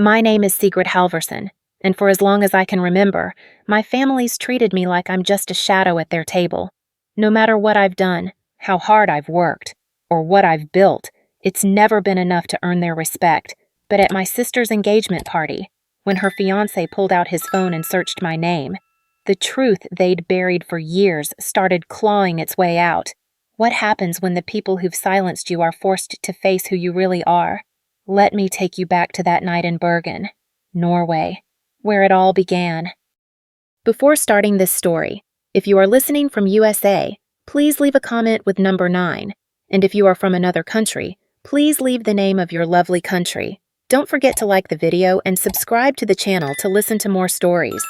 My name is Sigrid Halvorsen, and for as long as I can remember, my family's treated me like I'm just a shadow at their table. No matter what I've done, how hard I've worked, or what I've built, it's never been enough to earn their respect. But at my sister's engagement party, when her fiancé pulled out his phone and searched my name, the truth they'd buried for years started clawing its way out. What happens when the people who've silenced you are forced to face who you really are? Let me take you back to that night in Bergen, Norway, where it all began. Before starting this story, if you are listening from USA, please leave a comment with number 9, and if you are from another country, please leave the name of your lovely country. Don't forget to like the video and subscribe to the channel to listen to more stories.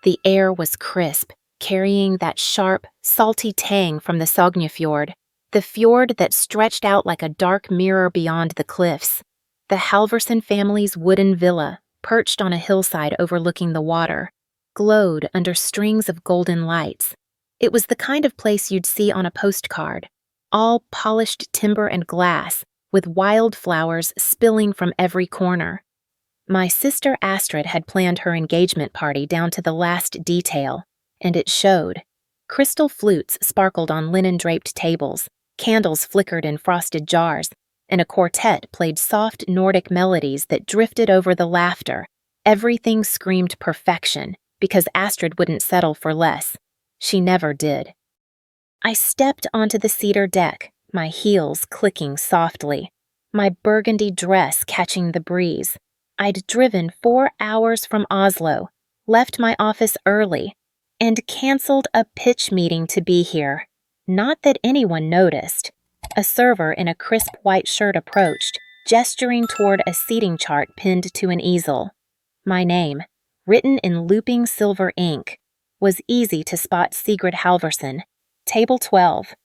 The air was crisp, carrying that sharp, salty tang from the Sognefjord, the fjord that stretched out like a dark mirror beyond the cliffs. The Halvorsen family's wooden villa, perched on a hillside overlooking the water, glowed under strings of golden lights. It was the kind of place you'd see on a postcard, all polished timber and glass, with wildflowers spilling from every corner. My sister Astrid had planned her engagement party down to the last detail, and it showed. Crystal flutes sparkled on linen-draped tables, candles flickered in frosted jars, and a quartet played soft Nordic melodies that drifted over the laughter. Everything screamed perfection, because Astrid wouldn't settle for less. She never did. I stepped onto the cedar deck, my heels clicking softly, my burgundy dress catching the breeze. I'd driven 4 hours from Oslo, left my office early, and canceled a pitch meeting to be here. Not that anyone noticed. A server in a crisp white shirt approached, gesturing toward a seating chart pinned to an easel. My name, written in looping silver ink, was easy to spot. Sigrid Halvorsen, Table 12.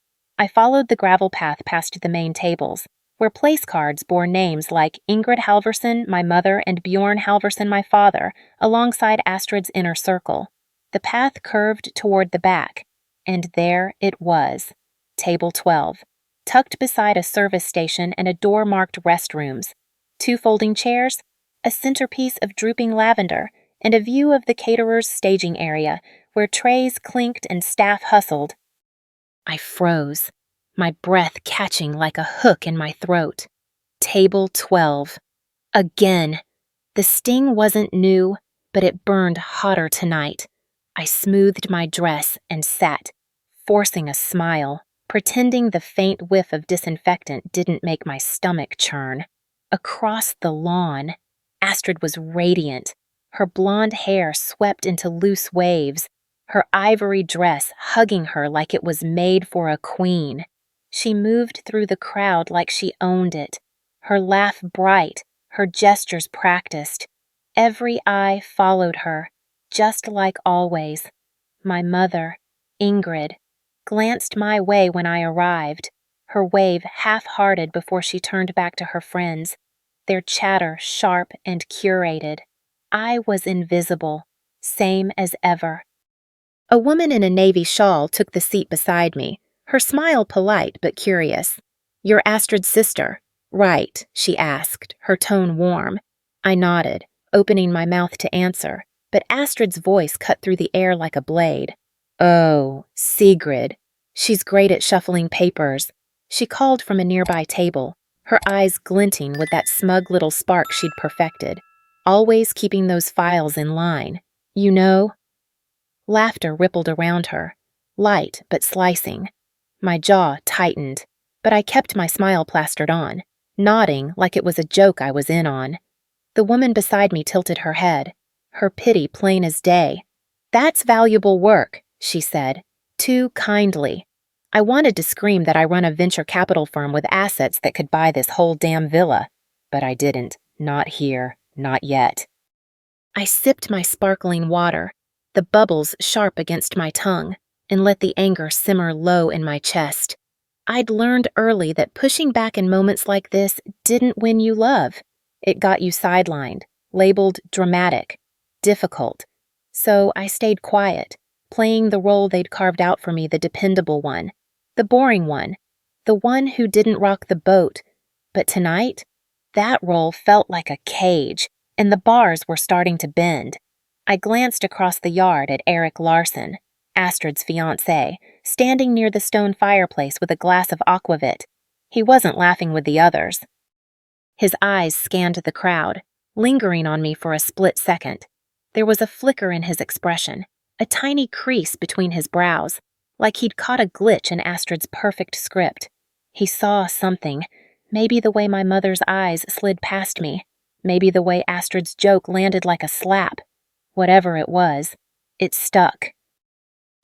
I followed the gravel path past the main tables, where place cards bore names like Ingrid Halvorsen, my mother, and Bjorn Halvorsen, my father, alongside Astrid's inner circle. The path curved toward the back, and there it was, Table 12, tucked beside a service station and a door marked restrooms, 2 folding chairs, a centerpiece of drooping lavender, and a view of the caterer's staging area, where trays clinked and staff hustled. I froze, my breath catching like a hook in my throat. Table 12. Again. The sting wasn't new, but it burned hotter tonight. I smoothed my dress and sat, forcing a smile, pretending the faint whiff of disinfectant didn't make my stomach churn. Across the lawn, Astrid was radiant, her blonde hair swept into loose waves, her ivory dress hugging her like it was made for a queen. She moved through the crowd like she owned it, her laugh bright, her gestures practiced. Every eye followed her, just like always. My mother, Ingrid, glanced my way when I arrived, her wave half-hearted before she turned back to her friends, their chatter sharp and curated. I was invisible, same as ever. A woman in a navy shawl took the seat beside me, her smile polite but curious. "You're Astrid's sister." "Right," she asked, her tone warm. I nodded, opening my mouth to answer, but Astrid's voice cut through the air like a blade. "Oh, Sigrid. She's great at shuffling papers," she called from a nearby table, her eyes glinting with that smug little spark she'd perfected, always keeping those files in line. "You know?" Laughter rippled around her, light but slicing. My jaw tightened, but I kept my smile plastered on, nodding like it was a joke I was in on. The woman beside me tilted her head, her pity plain as day. "That's valuable work," she said, too kindly. I wanted to scream that I run a venture capital firm with assets that could buy this whole damn villa, but I didn't. Not here, not yet. I sipped my sparkling water, the bubbles sharp against my tongue, and let the anger simmer low in my chest. I'd learned early that pushing back in moments like this didn't win you love. It got you sidelined, labeled dramatic, difficult. So I stayed quiet, playing the role they'd carved out for me, the dependable one, the boring one, the one who didn't rock the boat. But tonight, that role felt like a cage, and the bars were starting to bend. I glanced across the yard at Erik Larsen, Astrid's fiancé, standing near the stone fireplace with a glass of aquavit. He wasn't laughing with the others. His eyes scanned the crowd, lingering on me for a split second. There was a flicker in his expression, a tiny crease between his brows, like he'd caught a glitch in Astrid's perfect script. He saw something, maybe the way my mother's eyes slid past me, maybe the way Astrid's joke landed like a slap. Whatever it was, it stuck.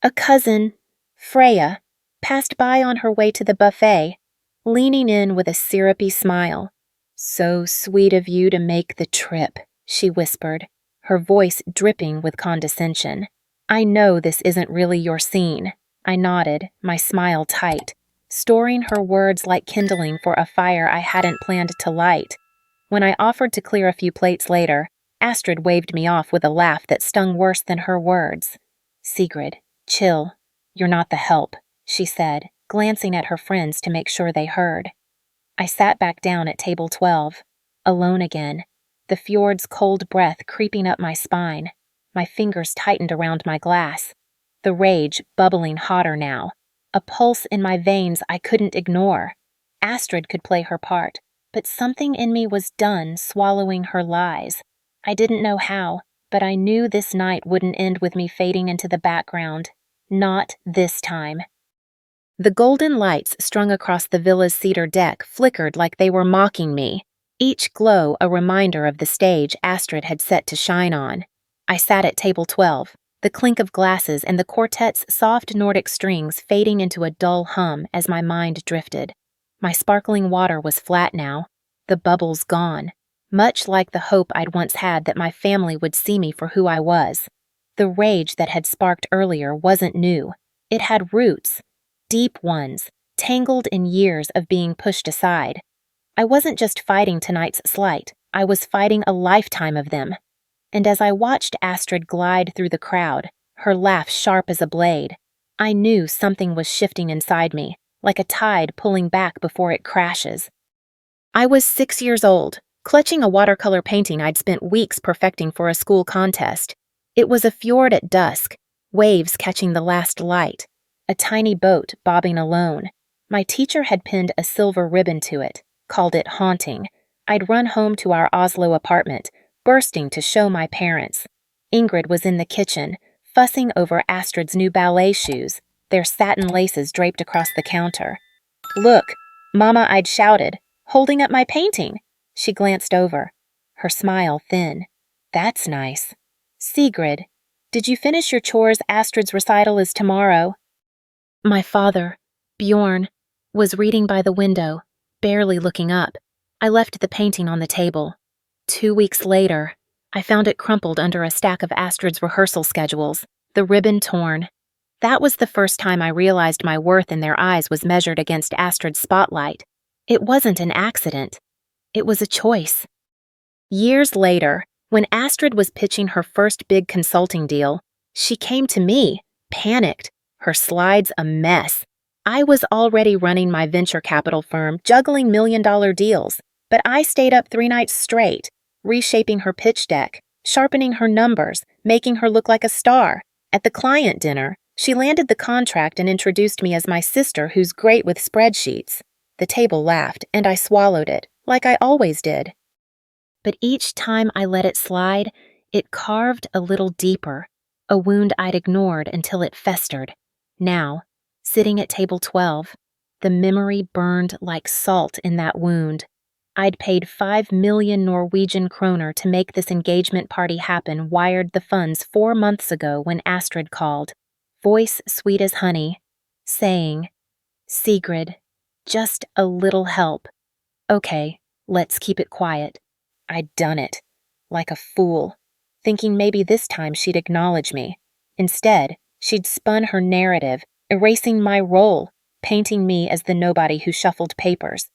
A cousin, Freya, passed by on her way to the buffet, leaning in with a syrupy smile. "So sweet of you to make the trip," she whispered, her voice dripping with condescension. "I know this isn't really your scene." I nodded, my smile tight, storing her words like kindling for a fire I hadn't planned to light. When I offered to clear a few plates later, Astrid waved me off with a laugh that stung worse than her words. "Sigrid, chill. You're not the help," she said, glancing at her friends to make sure they heard. I sat back down at table 12, alone again, the fjord's cold breath creeping up my spine. My fingers tightened around my glass, the rage bubbling hotter now, a pulse in my veins I couldn't ignore. Astrid could play her part, but something in me was done swallowing her lies. I didn't know how, but I knew this night wouldn't end with me fading into the background. Not this time. The golden lights strung across the villa's cedar deck flickered like they were mocking me, each glow a reminder of the stage Astrid had set to shine on. I sat at table 12, the clink of glasses and the quartet's soft Nordic strings fading into a dull hum as my mind drifted. My sparkling water was flat now, the bubbles gone, much like the hope I'd once had that my family would see me for who I was. The rage that had sparked earlier wasn't new. It had roots, deep ones, tangled in years of being pushed aside. I wasn't just fighting tonight's slight, I was fighting a lifetime of them. And as I watched Astrid glide through the crowd, her laugh sharp as a blade, I knew something was shifting inside me, like a tide pulling back before it crashes. I was 6 years old, clutching a watercolor painting I'd spent weeks perfecting for a school contest. It was a fjord at dusk, waves catching the last light, a tiny boat bobbing alone. My teacher had pinned a silver ribbon to it, called it haunting. I'd run home to our Oslo apartment, bursting to show my parents. Ingrid was in the kitchen, fussing over Astrid's new ballet shoes, their satin laces draped across the counter. "Look, Mama," I'd shouted, holding up my painting. She glanced over, her smile thin. "That's nice. Sigrid, did you finish your chores? Astrid's recital is tomorrow." My father, Bjorn, was reading by the window, barely looking up. I left the painting on the table. 2 weeks later, I found it crumpled under a stack of Astrid's rehearsal schedules, the ribbon torn. That was the first time I realized my worth in their eyes was measured against Astrid's spotlight. It wasn't an accident. It was a choice. Years later, when Astrid was pitching her first big consulting deal, she came to me, panicked, her slides a mess. I was already running my venture capital firm, juggling million-dollar deals, but I stayed up 3 nights straight, reshaping her pitch deck, sharpening her numbers, making her look like a star. At the client dinner, she landed the contract and introduced me as my sister who's great with spreadsheets. The table laughed, and I swallowed it, like I always did. But each time I let it slide, it carved a little deeper, a wound I'd ignored until it festered. Now, sitting at table 12, the memory burned like salt in that wound. I'd paid 5 million Norwegian kroner to make this engagement party happen, wired the funds 4 months ago when Astrid called, voice sweet as honey, saying, "Sigrid, just a little help. Okay, let's keep it quiet." I'd done it, like a fool, thinking maybe this time she'd acknowledge me. Instead, she'd spun her narrative, erasing my role, painting me as the nobody who shuffled papers.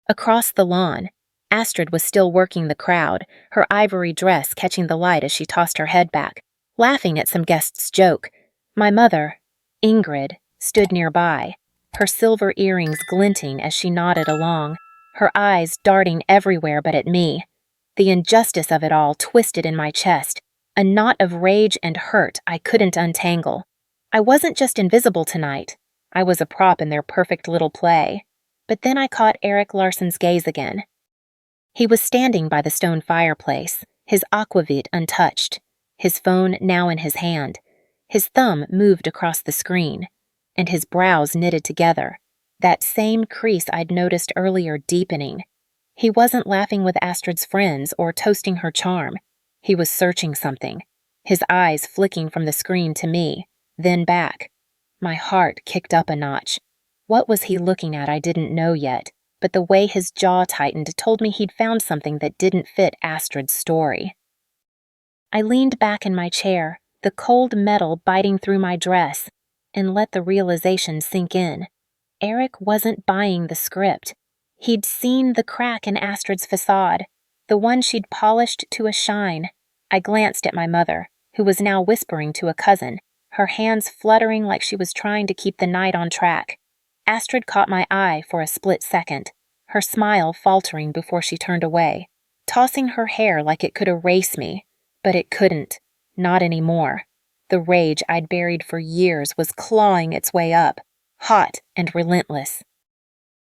Across the lawn, Astrid was still working the crowd, her ivory dress catching the light as she tossed her head back, laughing at some guest's joke. My mother, Ingrid, stood nearby, her silver earrings glinting as she nodded along, her eyes darting everywhere but at me. The injustice of it all twisted in my chest, a knot of rage and hurt I couldn't untangle. I wasn't just invisible tonight. I was a prop in their perfect little play. But then I caught Erik Larsson's gaze again. He was standing by the stone fireplace, his aquavit untouched, his phone now in his hand. His thumb moved across the screen, and his brows knitted together, that same crease I'd noticed earlier deepening. He wasn't laughing with Astrid's friends or toasting her charm. He was searching something, his eyes flicking from the screen to me, then back. My heart kicked up a notch. What was he looking at I didn't know yet, but the way his jaw tightened told me he'd found something that didn't fit Astrid's story. I leaned back in my chair, the cold metal biting through my dress, and let the realization sink in. Erik wasn't buying the script. He'd seen the crack in Astrid's facade, the one she'd polished to a shine. I glanced at my mother, who was now whispering to a cousin, her hands fluttering like she was trying to keep the night on track. Astrid caught my eye for a split second, her smile faltering before she turned away, tossing her hair like it could erase me. But it couldn't. Not anymore. The rage I'd buried for years was clawing its way up, hot and relentless.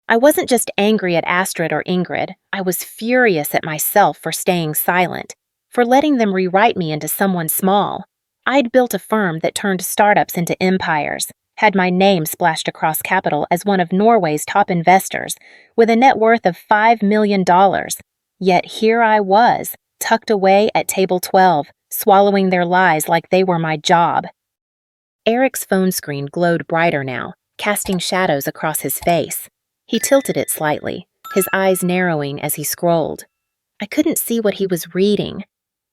I wasn't just angry at Astrid or Ingrid, I was furious at myself for staying silent, for letting them rewrite me into someone small. I'd built a firm that turned startups into empires, had my name splashed across capital as one of Norway's top investors, with a net worth of $5 million. Yet here I was, tucked away at table 12, swallowing their lies like they were my job. Erik's phone screen glowed brighter now, casting shadows across his face. He tilted it slightly, his eyes narrowing as he scrolled. I couldn't see what he was reading,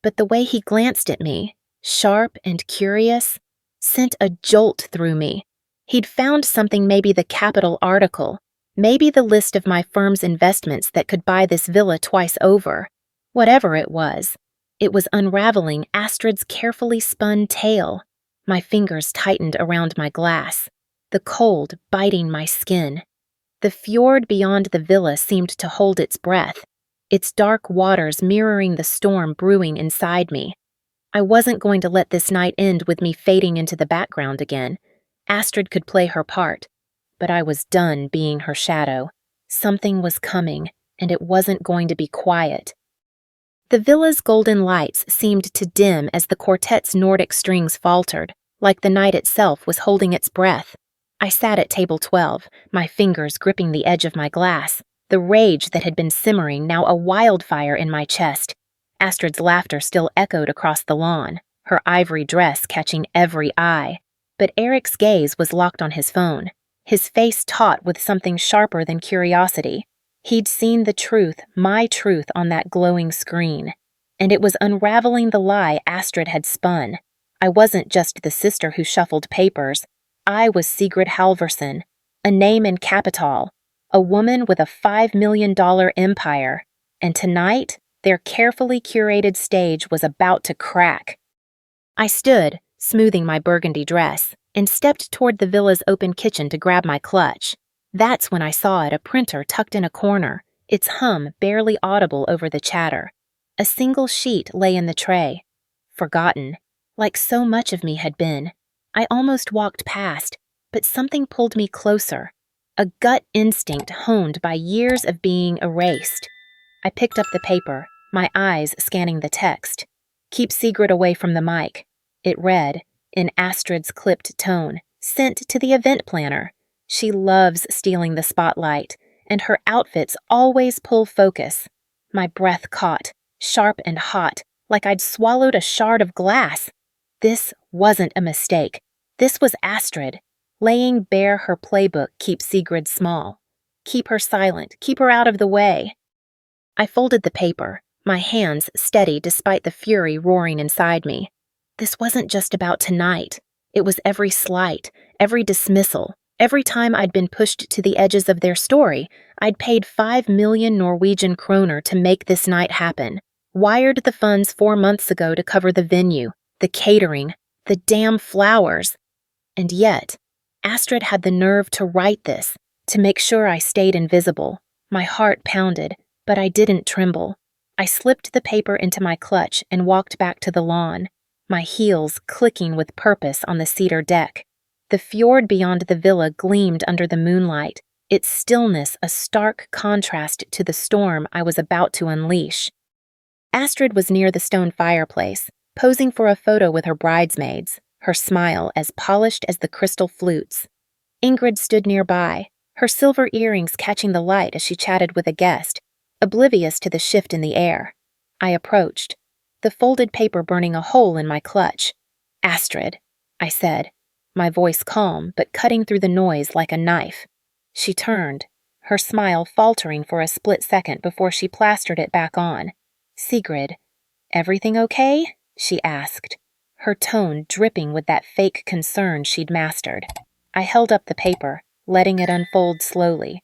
but the way he glanced at me, sharp and curious, sent a jolt through me. He'd found something, maybe the Capital article, maybe the list of my firm's investments that could buy this villa twice over. Whatever it was unraveling Astrid's carefully spun tale. My fingers tightened around my glass, the cold biting my skin. The fjord beyond the villa seemed to hold its breath, its dark waters mirroring the storm brewing inside me. I wasn't going to let this night end with me fading into the background again. Astrid could play her part, but I was done being her shadow. Something was coming, and it wasn't going to be quiet. The villa's golden lights seemed to dim as the quartet's Nordic strings faltered, like the night itself was holding its breath. I sat at table 12, my fingers gripping the edge of my glass, the rage that had been simmering now a wildfire in my chest. Astrid's laughter still echoed across the lawn, her ivory dress catching every eye. But Erik's gaze was locked on his phone, his face taut with something sharper than curiosity. He'd seen the truth, my truth, on that glowing screen, and it was unraveling the lie Astrid had spun. I wasn't just the sister who shuffled papers. I was Sigrid Halvorsen, a name in capital, a woman with a $5 million empire, and tonight, their carefully curated stage was about to crack. I stood, smoothing my burgundy dress, and stepped toward the villa's open kitchen to grab my clutch. That's when I saw it, a printer tucked in a corner, its hum barely audible over the chatter. A single sheet lay in the tray. Forgotten, like so much of me had been. I almost walked past, but something pulled me closer. A gut instinct honed by years of being erased. I picked up the paper, my eyes scanning the text. "Keep Sigrid away from the mic." It read, in Astrid's clipped tone, sent to the event planner. She loves stealing the spotlight, and her outfits always pull focus. My breath caught, sharp and hot, like I'd swallowed a shard of glass. This wasn't a mistake. This was Astrid, laying bare her playbook. Keep Sigrid small. Keep her silent. Keep her out of the way. I folded the paper, my hands steady despite the fury roaring inside me. This wasn't just about tonight. It was every slight, every dismissal. Every time I'd been pushed to the edges of their story, I'd paid 5 million Norwegian kroner to make this night happen, wired the funds 4 months ago to cover the venue, the catering, the damn flowers. And yet, Astrid had the nerve to write this, to make sure I stayed invisible. My heart pounded, but I didn't tremble. I slipped the paper into my clutch and walked back to the lawn, my heels clicking with purpose on the cedar deck. The fjord beyond the villa gleamed under the moonlight, its stillness a stark contrast to the storm I was about to unleash. Astrid was near the stone fireplace, posing for a photo with her bridesmaids, her smile as polished as the crystal flutes. Ingrid stood nearby, her silver earrings catching the light as she chatted with a guest, oblivious to the shift in the air. I approached, the folded paper burning a hole in my clutch. "Astrid," I said, my voice calm but cutting through the noise like a knife. She turned, her smile faltering for a split second before she plastered it back on. "Sigrid, everything okay?" she asked, her tone dripping with that fake concern she'd mastered. I held up the paper, letting it unfold slowly.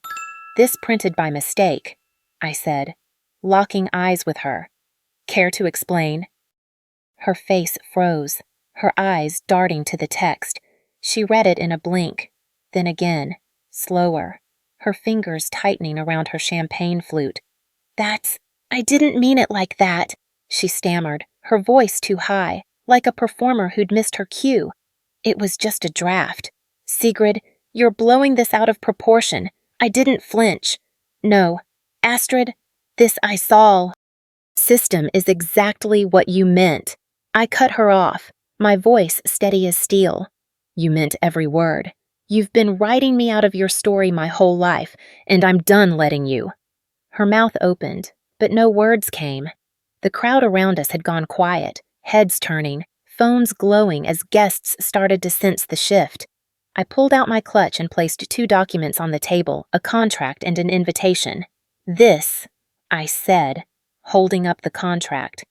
"This printed by mistake," I said, locking eyes with her. "Care to explain?" Her face froze, her eyes darting to the text. She read it in a blink, then again, slower, her fingers tightening around her champagne flute. I didn't mean it like that," she stammered, her voice too high, like a performer who'd missed her cue. "It was just a draft. Sigrid, you're blowing this out of proportion. I didn't flinch. No, Astrid, this I saw. System is exactly what you meant." I cut her off, my voice steady as steel. "You meant every word. You've been writing me out of your story my whole life, and I'm done letting you." Her mouth opened, but no words came. The crowd around us had gone quiet, heads turning, phones glowing as guests started to sense the shift. I pulled out my clutch and placed 2 documents on the table, a contract and an invitation. "This," I said, holding up the contract,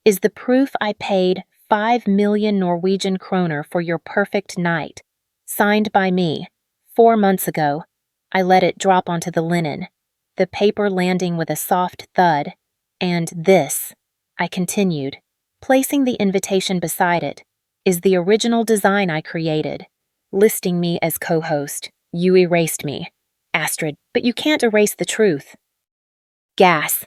"is the proof I paid 5 million Norwegian kroner for your perfect night. Signed by me, 4 months ago." I let it drop onto the linen, the paper landing with a soft thud. "And this," I continued, placing the invitation beside it, "is the original design I created. Listing me as co-host, you erased me. Astrid, but you can't erase the truth." Gas.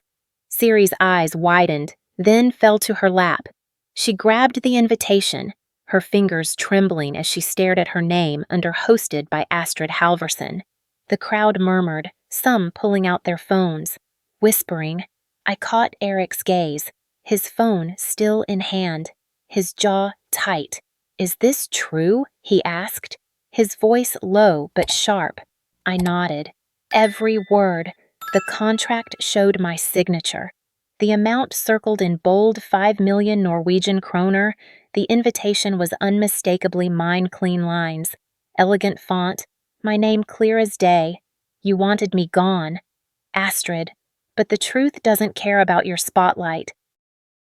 Siri's eyes widened, then fell to her lap. She grabbed the invitation, her fingers trembling as she stared at her name under "hosted by Sigrid Halvorsen." The crowd murmured, some pulling out their phones, whispering. I caught Eric's gaze, his phone still in hand, his jaw tight. "Is this true?" he asked, his voice low but sharp. I nodded. Every word. The contract showed my signature. The amount circled in bold 5 million Norwegian kroner. The invitation was unmistakably mine, clean lines, elegant font, my name clear as day. "You wanted me gone. Astrid, but the truth doesn't care about your spotlight."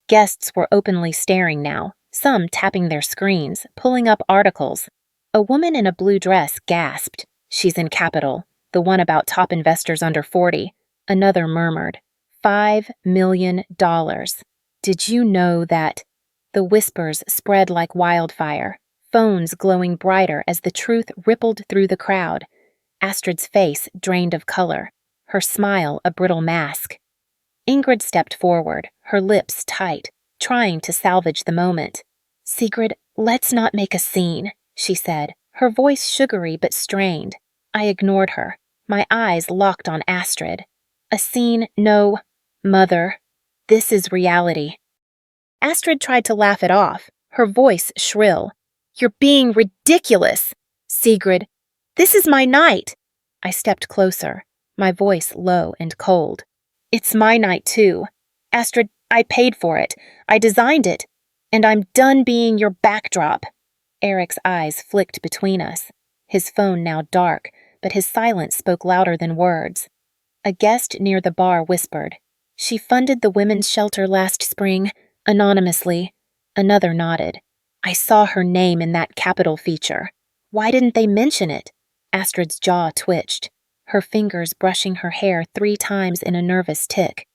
Guests were openly staring now, some tapping their screens, pulling up articles. A woman in a blue dress gasped, "She's in Capital, the one about top investors under 40. Another murmured, $5 million. "Did you know that?" The whispers spread like wildfire, phones glowing brighter as the truth rippled through the crowd. Astrid's face drained of color, her smile a brittle mask. Ingrid stepped forward, her lips tight, trying to salvage the moment. "Sigrid, let's not make a scene," she said, her voice sugary but strained. I ignored her, my eyes locked on Astrid. "A scene, no, mother. This is reality." Astrid tried to laugh it off, her voice shrill. "You're being ridiculous! Sigrid, this is my night." I stepped closer, my voice low and cold. "It's my night too. Astrid, I paid for it. I designed it. And I'm done being your backdrop." Eric's eyes flicked between us, his phone now dark, but his silence spoke louder than words. A guest near the bar whispered, "She funded the women's shelter last spring, anonymously." Another nodded. "I saw her name in that Capital feature. Why didn't they mention it?" Astrid's jaw twitched, her fingers brushing her hair 3 times in a nervous tick.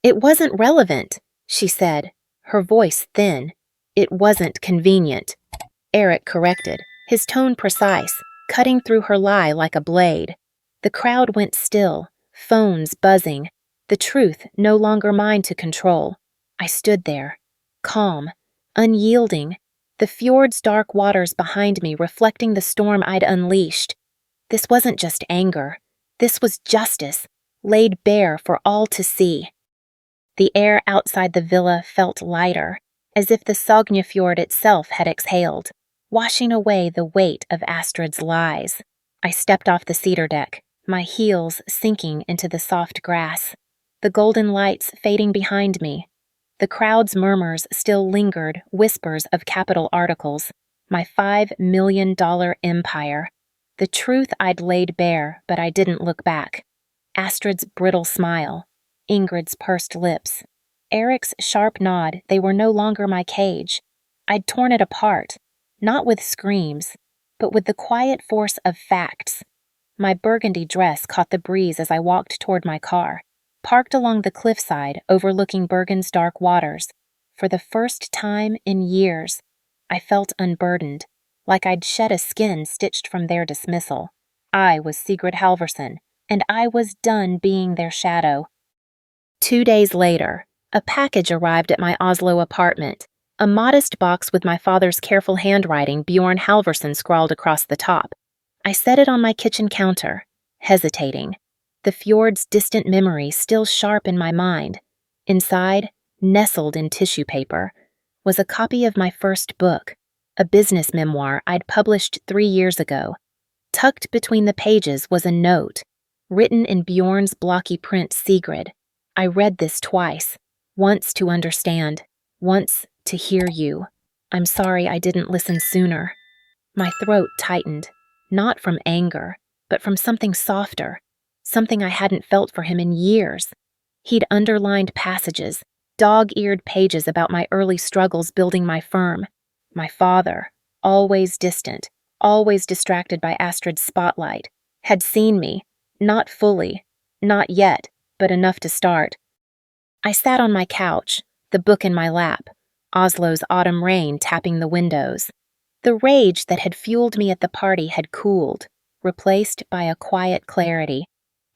"It wasn't relevant," she said, her voice thin. "It wasn't convenient." Eric corrected, his tone precise, cutting through her lie like a blade. The crowd went still, phones buzzing. the truth no longer mine to control. I stood there, calm, unyielding, the fjord's dark waters behind me reflecting the storm I'd unleashed. This wasn't just anger. This was justice, laid bare for all to see. The air outside the villa felt lighter, as if the Sognefjord itself had exhaled, washing away the weight of Astrid's lies. I stepped off the cedar deck, my heels sinking into the soft grass, the golden lights fading behind me. The crowd's murmurs still lingered, whispers of capital articles, my $5 million empire. The truth I'd laid bare, but I didn't look back. Astrid's brittle smile, Ingrid's pursed lips, Eric's sharp nod, they were no longer my cage. I'd torn it apart, not with screams, but with the quiet force of facts. My burgundy dress caught the breeze as I walked toward my car, parked along the cliffside overlooking Bergen's dark waters. For the first time in years, I felt unburdened, like I'd shed a skin stitched from their dismissal. I was Sigrid Halvorsen, and I was done being their shadow. 2 days later, a package arrived at my Oslo apartment, a modest box with my father's careful handwriting Bjorn Halvorsen scrawled across the top. I set it on my kitchen counter, hesitating, the fjord's distant memory still sharp in my mind. Inside, nestled in tissue paper, was a copy of my first book, a business memoir I'd published 3 years ago. Tucked between the pages was a note, written in Bjorn's blocky print Sigrid. I read this twice, once to understand, once to hear you. I'm sorry I didn't listen sooner. My throat tightened, not from anger, but from something softer, something I hadn't felt for him in years. He'd underlined passages, dog-eared pages about my early struggles building my firm. My father, always distant, always distracted by Astrid's spotlight, had seen me, not fully, not yet, but enough to start. I sat on my couch, the book in my lap, Oslo's autumn rain tapping the windows. The rage that had fueled me at the party had cooled, replaced by a quiet clarity.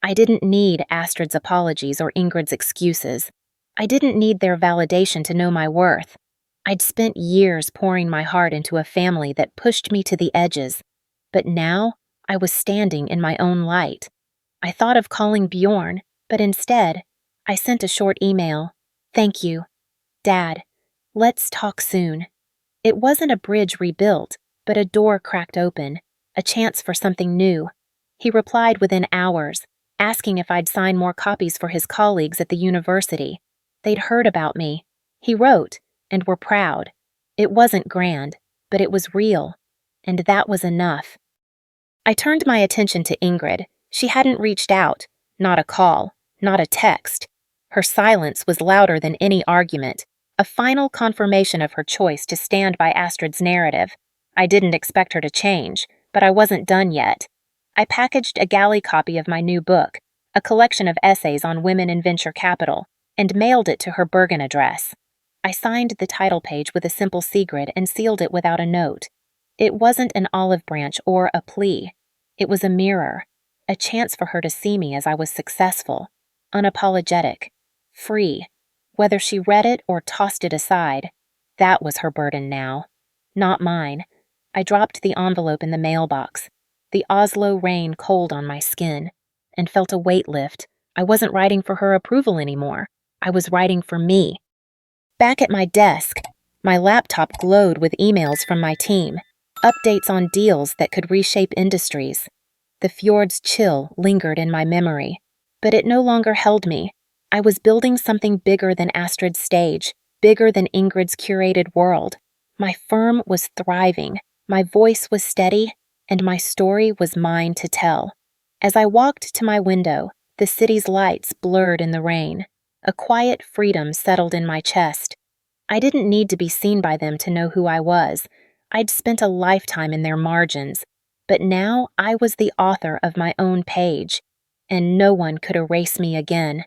I didn't need Astrid's apologies or Ingrid's excuses. I didn't need their validation to know my worth. I'd spent years pouring my heart into a family that pushed me to the edges, but now I was standing in my own light. I thought of calling Bjorn, but instead, I sent a short email. Thank you. Dad, let's talk soon. It wasn't a bridge rebuilt, but a door cracked open, a chance for something new. He replied within hours, asking if I'd sign more copies for his colleagues at the university. They'd heard about me. He wrote, and were proud. It wasn't grand, but it was real, and that was enough. I turned my attention to Ingrid. She hadn't reached out, not a call, not a text. Her silence was louder than any argument, a final confirmation of her choice to stand by Astrid's narrative. I didn't expect her to change, but I wasn't done yet. I packaged a galley copy of my new book, a collection of essays on women in venture capital, and mailed it to her Bergen address. I signed the title page with a simple Sigrid and sealed it without a note. It wasn't an olive branch or a plea. It was a mirror, a chance for her to see me as I was successful, unapologetic, free. Whether she read it or tossed it aside, that was her burden now, not mine. I dropped the envelope in the mailbox, the Oslo rain cold on my skin, and felt a weight lift. I wasn't writing for her approval anymore. I was writing for me. Back at my desk, my laptop glowed with emails from my team, updates on deals that could reshape industries. The fjord's chill lingered in my memory, but it no longer held me. I was building something bigger than Astrid's stage, bigger than Ingrid's curated world. My firm was thriving, my voice was steady, and my story was mine to tell. As I walked to my window, the city's lights blurred in the rain. A quiet freedom settled in my chest. I didn't need to be seen by them to know who I was. I'd spent a lifetime in their margins, but now I was the author of my own page, and no one could erase me again.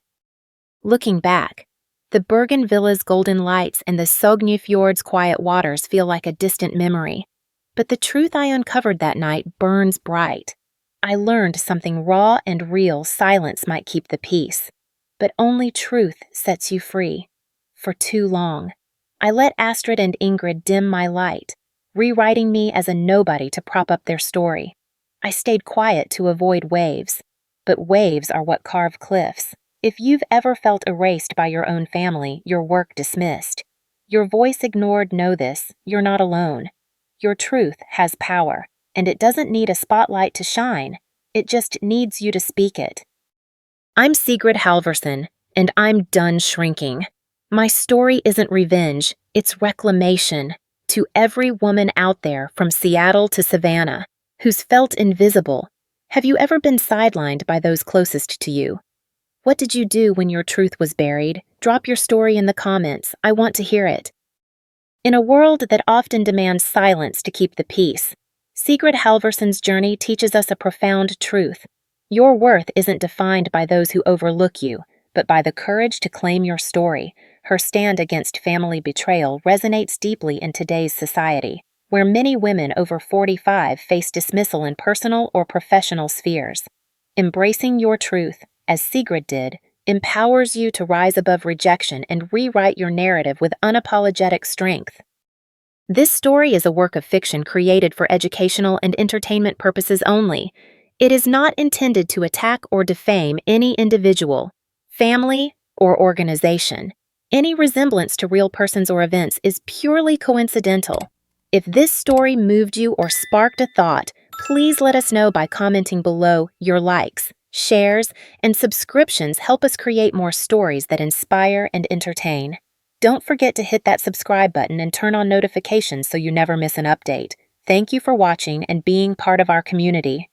Looking back, the Bergen Villa's golden lights and the Sognefjord's quiet waters feel like a distant memory, but the truth I uncovered that night burns bright. I learned something raw and real silence might keep the peace. but only truth sets you free. For too long, I let Astrid and Ingrid dim my light, rewriting me as a nobody to prop up their story. I stayed quiet to avoid waves, but waves are what carve cliffs. If you've ever felt erased by your own family, your work dismissed, your voice ignored, know this, you're not alone. Your truth has power, and it doesn't need a spotlight to shine. It just needs you to speak it. I'm Sigrid Halvorsen, and I'm done shrinking. My story isn't revenge, it's reclamation. To every woman out there from Seattle to Savannah who's felt invisible, have you ever been sidelined by those closest to you? What did you do when your truth was buried? Drop your story in the comments. I want to hear it. In a world that often demands silence to keep the peace, Sigrid Halvorsen's journey teaches us a profound truth. Your worth isn't defined by those who overlook you, but by the courage to claim your story. Her stand against family betrayal resonates deeply in today's society, where many women over 45 face dismissal in personal or professional spheres. Embracing your truth, as Sigrid did, empowers you to rise above rejection and rewrite your narrative with unapologetic strength. This story is a work of fiction created for educational and entertainment purposes only. It is not intended to attack or defame any individual, family, or organization. Any resemblance to real persons or events is purely coincidental. If this story moved you or sparked a thought, please let us know by commenting below. Your likes, shares, and subscriptions help us create more stories that inspire and entertain. Don't forget to hit that subscribe button and turn on notifications so you never miss an update. Thank you for watching and being part of our community.